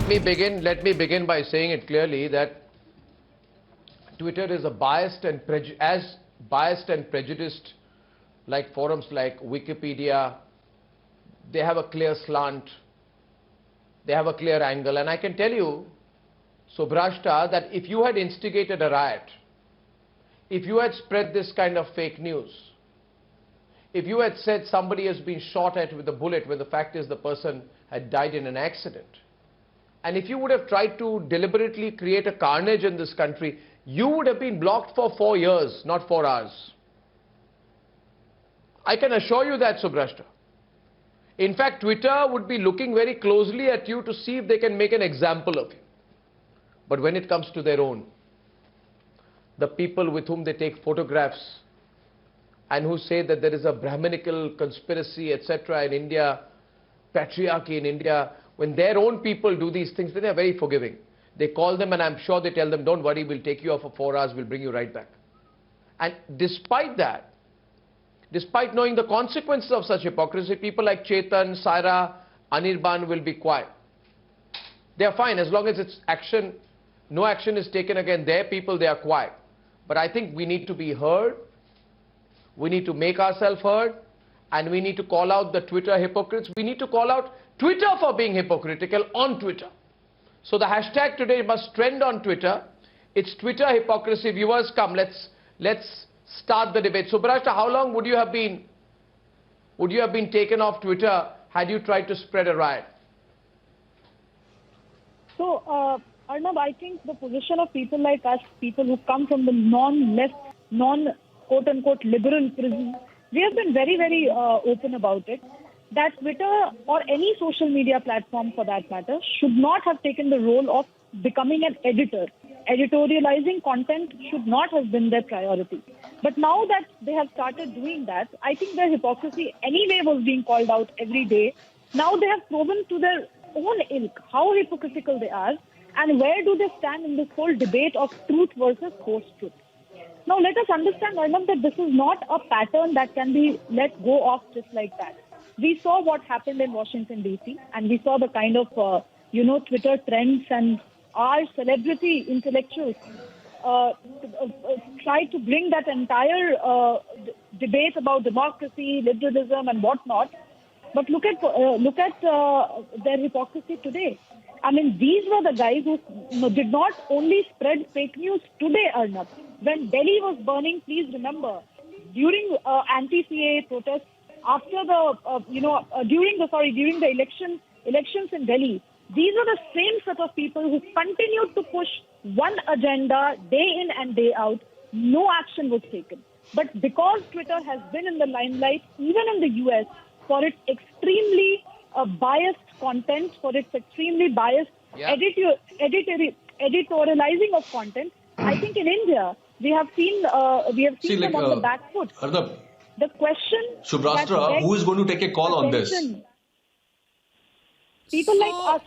Let me begin by saying it clearly that Twitter is as biased and prejudiced like forums like Wikipedia. They have a clear slant, they have a clear angle, and I can tell you, Subhrashta, that if you had instigated a riot, if you had spread this kind of fake news, if you had said somebody has been shot at with a bullet when the fact is the person had died in an accident, and if you would have tried to deliberately create a carnage in this country, you would have been blocked for 4 years, not 4 hours. I can assure you that, Subhrashta. In fact, Twitter would be looking very closely at you to see if they can make an example of you. But when it comes to their own, the people with whom they take photographs and who say that there is a Brahminical conspiracy, etc. in India, patriarchy in India, when their own people do these things, then they are very forgiving. They call them and I'm sure they tell them, don't worry, we'll take you off for 4 hours, we'll bring you right back. And despite that, despite knowing the consequences of such hypocrisy, people like Chetan, Saira, Anirban will be quiet. They are fine as long as it's action, no action is taken against their people, they are quiet. But I think we need to be heard, we need to make ourselves heard, and we need to call out the Twitter hypocrites. We need to call out Twitter for being hypocritical on Twitter. So the hashtag today must trend on Twitter. It's Twitter hypocrisy. Viewers, come, let's start the debate. Subhrashta, how long would you have been taken off Twitter had you tried to spread a riot? So, Arnab, I think the position of people like us, people who come from the non-left, non-quote-unquote liberal prison, we have been very, very open about it, that Twitter or any social media platform for that matter should not have taken the role of becoming an editor. Editorializing content should not have been their priority. But now that they have started doing that, I think their hypocrisy anyway was being called out every day. Now they have proven to their own ilk how hypocritical they are and where do they stand in this whole debate of truth versus post-truth. Now let us understand, Arnab, that this is not a pattern that can be let go of just like that. We saw what happened in Washington, D.C., and we saw the kind of, Twitter trends, and our celebrity intellectuals tried to bring that entire debate about democracy, liberalism, and whatnot. But look at their hypocrisy today. I mean, these were the guys who did not only spread fake news today, Arnab. When Delhi was burning, please remember, during anti-CAA protests, after during the elections in Delhi, these are the same set of people who continued to push one agenda day in and day out. No action was taken. But because Twitter has been in the limelight, even in the US, for its extremely biased content, for its extremely biased editorializing of content, I think in India we have seen them on the back foot. Arnab, the question, Subhrashta, who is going to take a call on this? People like us.